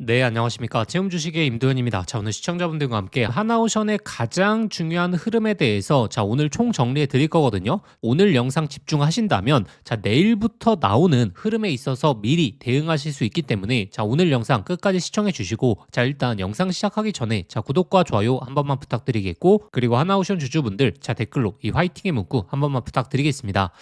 네, 안녕하십니까. 채움 주식의 임도현입니다. 자, 오늘 시청자분들과 함께 하나오션의 가장 중요한 흐름에 대해서 오늘 총 정리해 드릴 거거든요. 오늘 영상 집중하신다면 내일부터 나오는 흐름에 있어서 미리 대응하실 수 있기 때문에 오늘 영상 끝까지 시청해 주시고 일단 영상 시작하기 전에 구독과 좋아요 한 번만 부탁드리겠고, 그리고 하나오션 주주분들 댓글로 이 화이팅의 문구 한 번만 부탁드리겠습니다.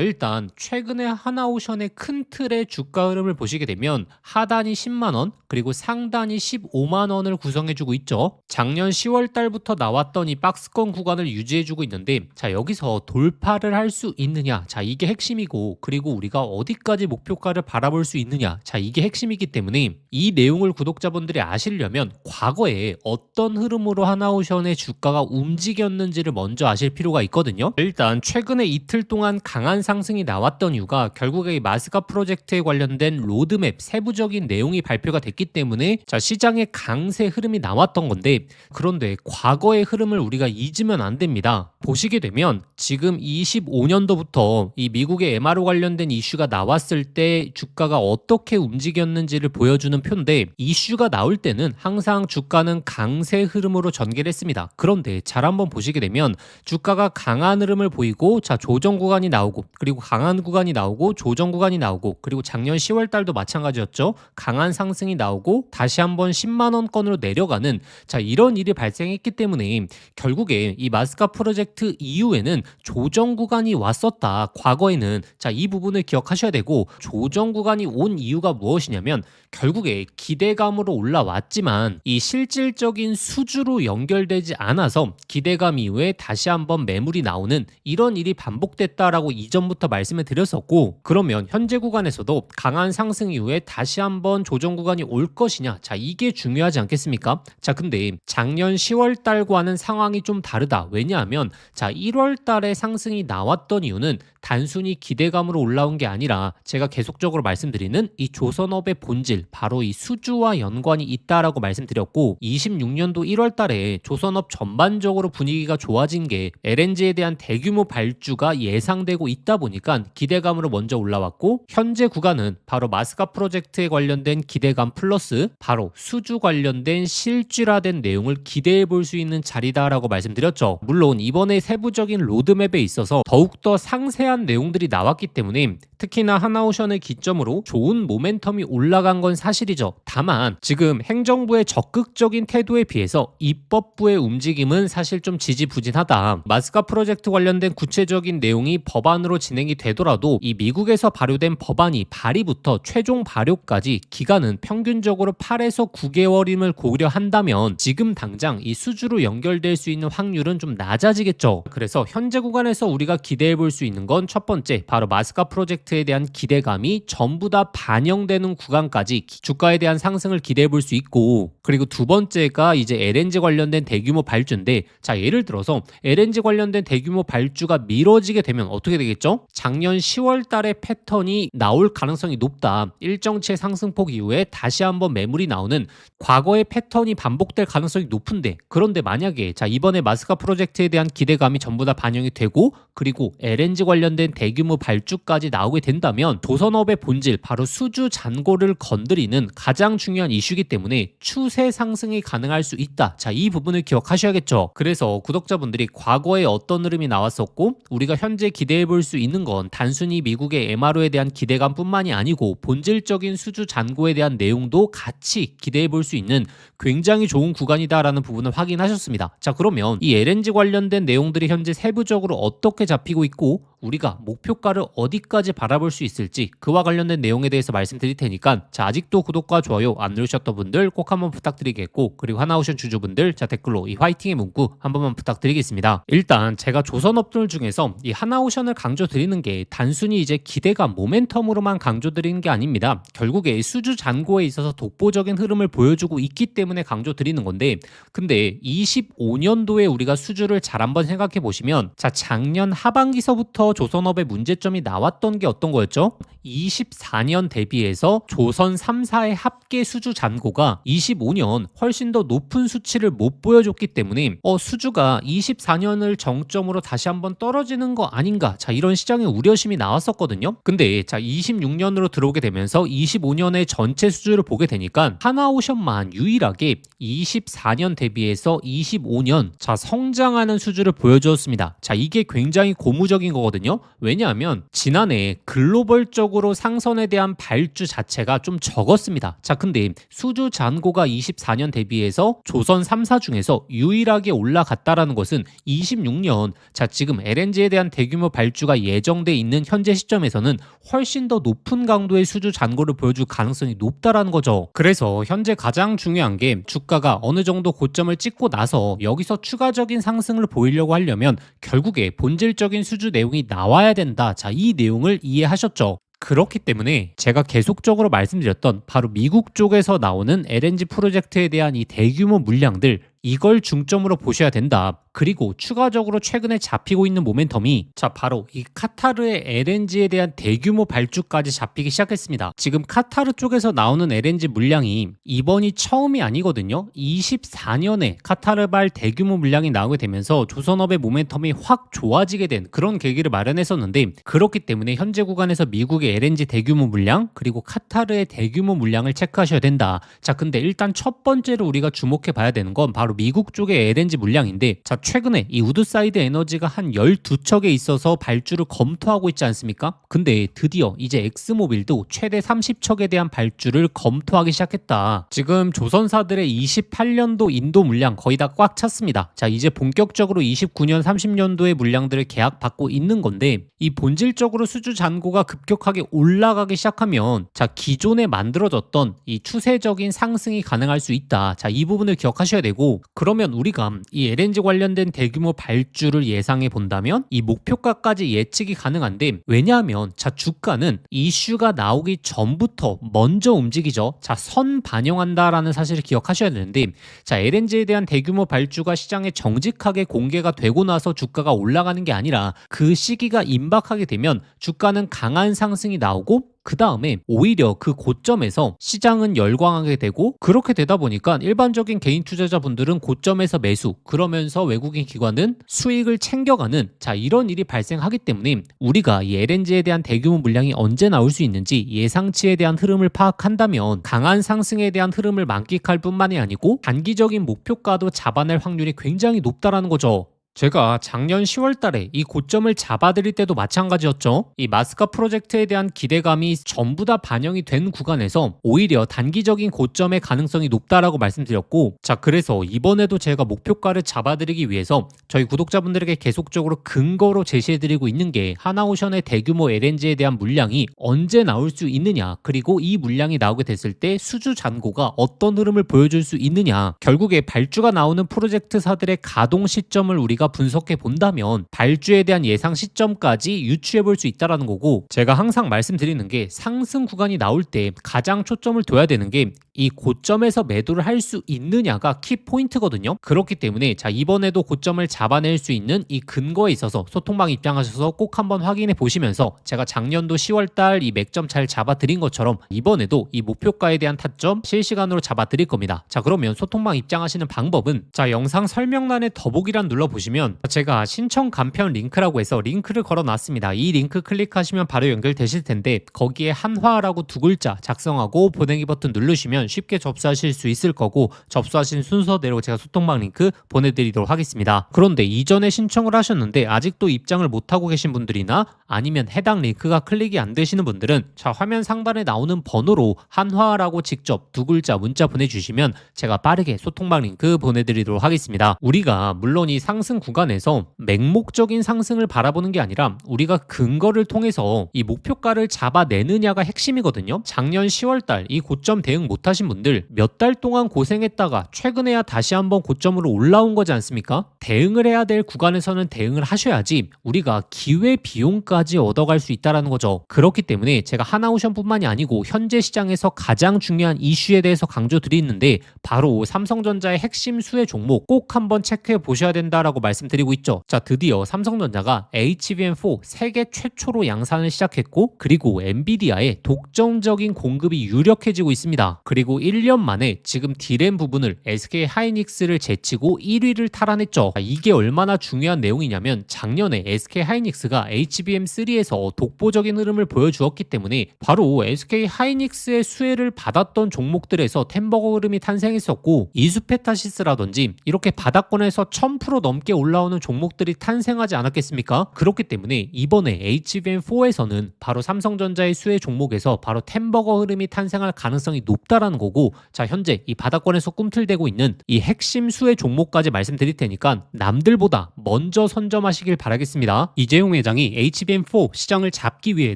일단 최근에 하나오션의 큰 틀의 주가 흐름을 보시게 되면 하단이 10만 원, 그리고 상단이 15만 원을 구성해주고 있죠. 작년 10월 달부터 나왔던 이 박스권 구간을 유지해주고 있는데, 여기서 돌파를 할 수 있느냐, 이게 핵심이고, 그리고 우리가 어디까지 목표가를 바라볼 수 있느냐, 이게 핵심이기 때문에 이 내용을 구독자분들이 아시려면 과거에 어떤 흐름으로 하나오션의 주가가 움직였는지를 먼저 아실 필요가 있거든요. 일단 최근에 이틀 동안 강한 상승이 나왔던 이유가 결국에 이 마스카 프로젝트에 관련된 로드맵 세부적인 내용이 발표가 됐기 때문에 시장의 강세 흐름이 나왔던 건데, 그런데 과거의 흐름을 우리가 잊으면 안 됩니다. 보시게 되면 지금 25년도부터 이 미국의 MRO 관련된 이슈가 나왔을 때 주가가 어떻게 움직였는지를 보여주는 표인데, 이슈가 나올 때는 항상 주가는 강세 흐름으로 전개를 했습니다. 그런데 잘 한번 보시게 되면 주가가 강한 흐름을 보이고 조정 구간이 나오고, 그리고 강한 구간이 나오고, 조정 구간이 나오고, 그리고 작년 10월 달도 마찬가지였죠. 강한 상승이 나오고 다시 한번 10만 원권으로 내려가는 이런 일이 발생했기 때문에 결국에 이 마스카 프로젝트 이후에는 조정 구간이 왔었다. 과거에는 이 부분을 기억하셔야 되고, 조정 구간이 온 이유가 무엇이냐면 결국에 기대감으로 올라왔지만 이 실질적인 수주로 연결되지 않아서 기대감 이후에 다시 한번 매물이 나오는 이런 일이 반복됐다라고 이전부터 말씀을 드렸었고, 그러면 현재 구간에서도 강한 상승 이후에 다시 한번 조정 구간이 올 것이냐, 이게 중요하지 않겠습니까? 근데 작년 10월 달과는 상황이 좀 다르다. 왜냐하면 1월 달에 상승이 나왔던 이유는 단순히 기대감으로 올라온 게 아니라 제가 계속적으로 말씀드리는 이 조선업의 본질, 바로 이 수주와 연관이 있다라고 말씀드렸고, 26년도 1월 달에 조선업 전반적으로 분위기가 좋아진 게 LNG에 대한 대규모 발주가 예상되고 있다 보니까 기대감으로 먼저 올라왔고, 현재 구간은 바로 마스카 프로젝트에 관련된 기대감 플러스 바로 수주 관련된 실질화된 내용을 기대해 볼 수 있는 자리다라고 말씀드렸죠. 물론 이번에 세부적인 로드맵에 있어서 더욱더 상세한 내용들이 나왔기 때문에 특히나 하나오션을 기점으로 좋은 모멘텀이 올라간 건 사실이죠. 다만 지금 행정부의 적극적인 태도에 비해서 입법부의 움직임은 사실 좀 지지부진하다. 마스카 프로젝트 관련된 구체적인 내용이 법안으로 진행이 되더라도 이 미국에서 발효된 법안이 발의부터 최종 발효까지 기간은 평균적으로 8에서 9개월임을 고려한다면 지금 당장 이 수주로 연결될 수 있는 확률은 좀 낮아지겠죠. 그래서 현재 구간에서 우리가 기대해 볼 수 있는 건 첫 번째, 바로 마스카 프로젝트에 대한 기대감이 전부 다 반영되는 구간까지 주가에 대한 상승을 기대해 볼 수 있고, 그리고 두 번째가 이제 LNG 관련된 대규모 발주인데, 예를 들어서 LNG 관련된 대규모 발주가 미뤄지게 되면 어떻게 되겠죠? 작년 10월 달에 패턴이 나올 가능성이 높다. 일정치의 상승폭 이후에 다시 한번 매물이 나오는 과거의 패턴이 반복될 가능성이 높은데, 그런데 만약에 이번에 마스카 프로젝트에 대한 기대감이 전부 다 반영이 되고, 그리고 LNG 관련된 대규모 발주까지 나오게 된다면 조선업의 본질, 바로 수주 잔고를 건드리는 가장 중요한 이슈이기 때문에 추세 상승이 가능할 수 있다. 이 부분을 기억하셔야겠죠. 그래서 구독자분들이 과거에 어떤 흐름이 나왔었고 우리가 현재 기대해 볼 수 있는 건 단순히 미국의 MRO에 대한 기대감뿐만이 아니고 본질적인 수주 잔고에 대한 내용도 같이 기대해 볼 수 있는 굉장히 좋은 구간이다라는 부분을 확인하셨습니다. 그러면 이 LNG 관련된 내용들이 현재 세부적으로 어떻게 잡히고 있고 우리가 목표가를 어디까지 바라볼 수 있을지 그와 관련된 내용에 대해서 말씀드릴 테니까 아직도 구독과 좋아요 안 누르셨던 분들 꼭 한번 부탁드리겠고, 그리고 하나오션 주주분들 댓글로 이 화이팅의 문구 한 번만 부탁드리겠습니다. 일단 제가 조선업들 중에서 이 하나오션을 강조드리는 게 단순히 이제 기대감, 모멘텀으로만 강조드리는 게 아닙니다. 결국에 수주 잔고에 있어서 독보적인 흐름을 보여주고 있기 때문에 강조드리는 건데, 근데 25년도에 우리가 수주를 잘 한번 생각해 보시면 작년 하반기서부터 예전부터 조선업의 문제점이 나왔던 게 어떤 거였죠? 24년 대비해서 조선 3사의 합계 수주 잔고가 25년 훨씬 더 높은 수치를 못 보여줬기 때문에 수주가 24년을 정점으로 다시 한번 떨어지는 거 아닌가, 자 이런 시장의 우려심이 나왔었거든요. 근데 자 26년으로 들어오게 되면서 25년의 전체 수주를 보게 되니까 하나오션만 유일하게 24년 대비해서 25년 자 성장하는 수주를 보여주었습니다. 자 이게 굉장히 고무적인 거거든요. 왜냐하면 지난해 글로벌적으로 상선에 대한 발주 자체가 좀 적었습니다. 자 근데 수주 잔고가 24년 대비해서 조선 3사 중에서 유일하게 올라갔다라는 것은 26년 자 지금 LNG에 대한 대규모 발주가 예정돼 있는 현재 시점에서는 훨씬 더 높은 강도의 수주 잔고를 보여줄 가능성이 높다라는 거죠. 그래서 현재 가장 중요한 게 주가가 어느 정도 고점을 찍고 나서 여기서 추가적인 상승을 보이려고 하려면 결국에 본질적인 수주 내용이 나와야 된다. 자, 이 내용을 이해하셨죠? 그렇기 때문에 제가 계속적으로 말씀드렸던 바로 미국 쪽에서 나오는 LNG 프로젝트에 대한 이 대규모 물량들, 이걸 중점으로 보셔야 된다. 그리고 추가적으로 최근에 잡히고 있는 모멘텀이 자 바로 이 카타르의 LNG에 대한 대규모 발주까지 잡히기 시작했습니다. 지금 카타르 쪽에서 나오는 LNG 물량이 이번이 처음이 아니거든요. 24년에 카타르발 대규모 물량이 나오게 되면서 조선업의 모멘텀이 확 좋아지게 된 그런 계기를 마련했었는데, 그렇기 때문에 현재 구간에서 미국의 LNG 대규모 물량 그리고 카타르의 대규모 물량을 체크하셔야 된다. 자 근데 일단 첫 번째로 우리가 주목해 봐야 되는 건 바로 미국 쪽의 LNG 물량인데, 자 최근에 이 우드사이드 에너지가 한 12척에 있어서 발주를 검토하고 있지 않습니까? 근데 드디어 이제 엑스모빌도 최대 30척에 대한 발주를 검토하기 시작했다. 지금 조선사들의 28년도 인도 물량 거의 다 꽉 찼습니다. 자 이제 본격적으로 29년 30년도의 물량들을 계약받고 있는 건데, 이 본질적으로 수주 잔고가 급격하게 올라가기 시작하면 자 기존에 만들어졌던 이 추세적인 상승이 가능할 수 있다. 자 이 부분을 기억하셔야 되고, 그러면 우리가 이 LNG 관련된 대규모 발주를 예상해 본다면 이 목표가까지 예측이 가능한데, 왜냐하면 자 주가는 이슈가 나오기 전부터 먼저 움직이죠. 자 선 반영한다라는 사실을 기억하셔야 되는데, 자 LNG에 대한 대규모 발주가 시장에 정직하게 공개가 되고 나서 주가가 올라가는 게 아니라 그 시기가 임박하게 되면 주가는 강한 상승이 나오고, 그 다음에 오히려 그 고점에서 시장은 열광하게 되고, 그렇게 되다 보니까 일반적인 개인 투자자분들은 고점에서 매수, 그러면서 외국인 기관은 수익을 챙겨가는 자 이런 일이 발생하기 때문에 우리가 이 LNG에 대한 대규모 물량이 언제 나올 수 있는지 예상치에 대한 흐름을 파악한다면 강한 상승에 대한 흐름을 만끽할 뿐만이 아니고 단기적인 목표가도 잡아낼 확률이 굉장히 높다라는 거죠. 제가 작년 10월 달에 이 고점을 잡아드릴 때도 마찬가지였죠. 이 마스카 프로젝트에 대한 기대감이 전부 다 반영이 된 구간에서 오히려 단기적인 고점의 가능성이 높다라고 말씀드렸고, 자 그래서 이번에도 제가 목표가를 잡아드리기 위해서 저희 구독자분들에게 계속적으로 근거로 제시해드리고 있는 게 하나오션의 대규모 LNG에 대한 물량이 언제 나올 수 있느냐, 그리고 이 물량이 나오게 됐을 때 수주 잔고가 어떤 흐름을 보여줄 수 있느냐, 결국에 발주가 나오는 프로젝트사들의 가동 시점을 우리가 분석해 본다면 발주에 대한 예상 시점까지 유추해 볼 수 있다는 거고, 제가 항상 말씀드리는 게 상승 구간이 나올 때 가장 초점을 둬야 되는 게 이 고점에서 매도를 할 수 있느냐가 키포인트거든요. 그렇기 때문에 자 이번에도 고점을 잡아낼 수 있는 이 근거에 있어서 소통방 입장하셔서 꼭 한번 확인해 보시면서, 제가 작년도 10월달 이 맥점 잘 잡아드린 것처럼 이번에도 이 목표가에 대한 타점 실시간으로 잡아드릴 겁니다. 자 그러면 소통방 입장하시는 방법은 자 영상 설명란에 더보기란 눌러보시면 제가 신청 간편 링크라고 해서 링크를 걸어놨습니다. 이 링크 클릭하시면 바로 연결되실 텐데, 거기에 한화라고 두 글자 작성하고 보내기 버튼 누르시면 쉽게 접수하실 수 있을 거고, 접수하신 순서대로 제가 소통방 링크 보내드리도록 하겠습니다. 그런데 이전에 신청을 하셨는데 아직도 입장을 못하고 계신 분들이나 아니면 해당 링크가 클릭이 안 되시는 분들은 자 화면 상단에 나오는 번호로 한화라고 직접 두 글자 문자 보내주시면 제가 빠르게 소통방 링크 보내드리도록 하겠습니다. 우리가 물론 이 상승 구간에서 맹목적인 상승을 바라보는 게 아니라 우리가 근거를 통해서 이 목표가를 잡아내느냐가 핵심이거든요. 작년 10월달 이 고점 대응 못하신 분들 몇 달 동안 고생했다가 최근에야 다시 한번 고점으로 올라온 거지 않습니까? 대응을 해야 될 구간에서는 대응을 하셔야지 우리가 기회 비용까지 얻어갈 수 있다는 거죠. 그렇기 때문에 제가 하나오션뿐만이 아니고 현재 시장에서 가장 중요한 이슈에 대해서 강조드리는데, 바로 삼성전자의 핵심 수혜 종목 꼭 한번 체크해 보셔야 된다라고 말씀드리고 있죠. 자, 드디어 삼성전자가 HBM4 세계 최초로 양산을 시작했고, 그리고 엔비디아의 독점적인 공급이 유력해지고 있습니다. 그리고 1년 만에 지금 D램 부분을 SK 하이닉스를 제치고 1위를 탈환했죠. 자, 이게 얼마나 중요한 내용이냐면 작년에 SK 하이닉스가 HBM3에서 독보적인 흐름을 보여주었기 때문에 바로 SK 하이닉스의 수혜를 받았던 종목들에서 템버거 흐름이 탄생했었고, 이수페타시스라든지 이렇게 바닥권에서 1000% 넘게 올라오는 종목들이 탄생하지 않았겠습니까? 그렇기 때문에 이번에 HBM4에서는 바로 삼성전자의 수혜 종목에서 바로 템버거 흐름이 탄생할 가능성이 높다라는 거고, 자, 현재 이 바닥권에서 꿈틀대고 있는 이 핵심 수혜 종목까지 말씀드릴 테니까 남들보다 먼저 선점하시길 바라겠습니다. 이재용 회장이 HBM4 시장을 잡기 위해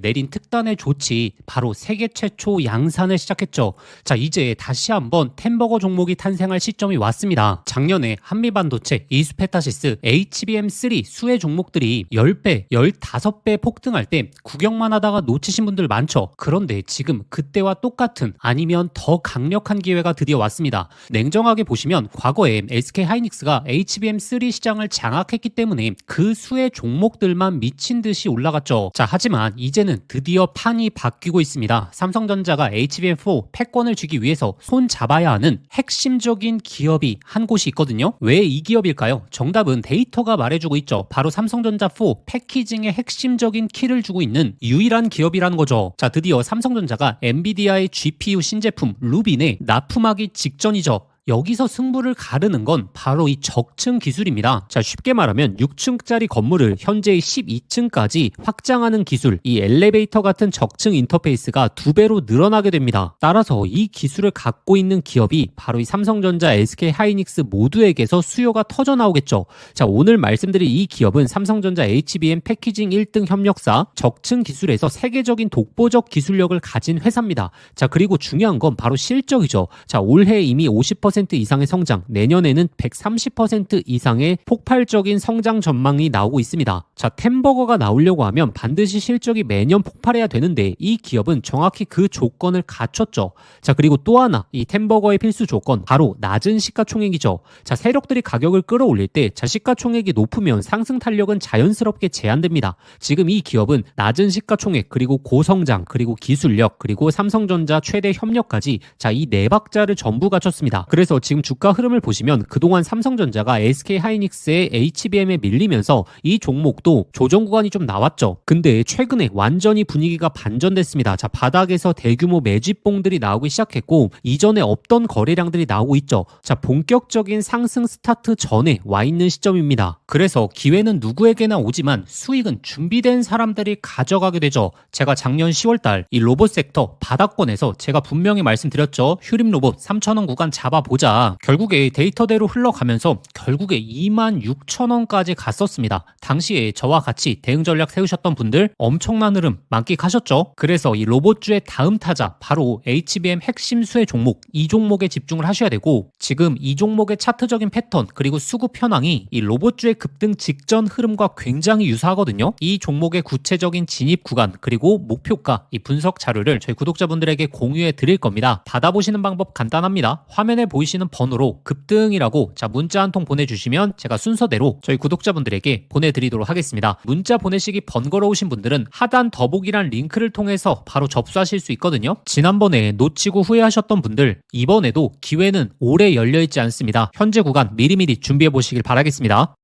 내린 특단의 조치, 바로 세계 최초 양산을 시작했죠. 자, 이제 다시 한번 템버거 종목이 탄생할 시점이 왔습니다. 작년에 한미반도체, 이수페타시스, HBM3 수혜 종목들이 10배, 15배 폭등할 때 구경만 하다가 놓치신 분들 많죠. 그런데 지금 그때와 똑같은 아니면 더 강력한 기회가 드디어 왔습니다. 냉정하게 보시면 과거에 SK 하이닉스가 HBM3 시장을 장악했기 때문에 그 수혜 종목들만 미친 듯이 올라갔죠. 자, 하지만 이제는 드디어 판이 바뀌고 있습니다. 삼성전자가 HBM4 패권을 쥐기 위해서 손 잡아야 하는 핵심적인 기업이 한 곳이 있거든요. 왜 이 기업일까요? 정답은 데이터가 말해주고 있죠. 바로 삼성전자 4 패키징의 핵심적인 키를 주고 있는 유일한 기업이라는 거죠. 자, 드디어 삼성전자가 엔비디아의 GPU 신제품 루빈에 납품하기 직전이죠. 여기서 승부를 가르는 건 바로 이 적층 기술입니다. 자, 쉽게 말하면 6층짜리 건물을 현재의 12층까지 확장하는 기술, 이 엘리베이터 같은 적층 인터페이스가 2배로 늘어나게 됩니다. 따라서 이 기술을 갖고 있는 기업이 바로 이 삼성전자, SK 하이닉스 모두에게서 수요가 터져 나오겠죠. 자, 오늘 말씀드릴 이 기업은 삼성전자 HBM 패키징 1등 협력사, 적층 기술에서 세계적인 독보적 기술력을 가진 회사입니다. 자, 그리고 중요한 건 바로 실적이죠. 자, 올해 이미 50% 이상의 성장, 내년에는 130% 이상의 폭발적인 성장 전망이 나오고 있습니다. 자, 템버거가 나오려고 하면 반드시 실적이 매년 폭발해야 되는데 이 기업은 정확히 그 조건을 갖췄죠. 자, 그리고 또 하나, 이 템버거의 필수 조건, 바로 낮은 시가총액이죠. 자, 세력들이 가격을 끌어올릴 때 시가총액이 높으면 상승 탄력은 자연스럽게 제한됩니다. 지금 이 기업은 낮은 시가총액, 그리고 고성장, 그리고 기술력, 그리고 삼성전자 최대 협력까지, 자, 이 네 박자를 전부 갖췄습니다. 그래서 지금 주가 흐름을 보시면 그동안 삼성전자가 SK 하이닉스의 HBM에 밀리면서 이 종목도 조정 구간이 좀 나왔죠. 근데 최근에 완전히 분위기가 반전됐습니다. 자, 바닥에서 대규모 매집봉들이 나오기 시작했고 이전에 없던 거래량들이 나오고 있죠. 자, 본격적인 상승 스타트 전에 와 있는 시점입니다. 그래서 기회는 누구에게나 오지만 수익은 준비된 사람들이 가져가게 되죠. 제가 작년 10월달 이 로봇 섹터 바닥권에서 제가 분명히 말씀드렸죠. 휴림 로봇 3,000원 구간 잡아보자. 결국에 데이터대로 흘러가면서 결국에 26,000원까지 갔었습니다. 당시에 저와 같이 대응 전략 세우셨던 분들 엄청난 흐름 만끽하셨죠. 그래서 이 로봇주의 다음 타자 바로 HBM 핵심 수혜 종목, 이 종목에 집중을 하셔야 되고, 지금 이 종목의 차트적인 패턴 그리고 수급 현황이 이 로봇주의 급등 직전 흐름과 굉장히 유사하거든요. 이 종목의 구체적인 진입 구간 그리고 목표가, 이 분석 자료를 저희 구독자분들에게 공유해 드릴 겁니다. 받아보시는 방법 간단합니다. 화면에 보이시는 번호로 급등이라고 문자 한 통 보내주시면 제가 순서대로 저희 구독자분들에게 보내드리도록 하겠습니다. 문자 보내시기 번거로우신 분들은 하단 더보기란 링크를 통해서 바로 접수하실 수 있거든요. 지난번에 놓치고 후회하셨던 분들, 이번에도 기회는 오래 열려있지 않습니다. 현재 구간 미리미리 준비해 보시길 바라겠습니다.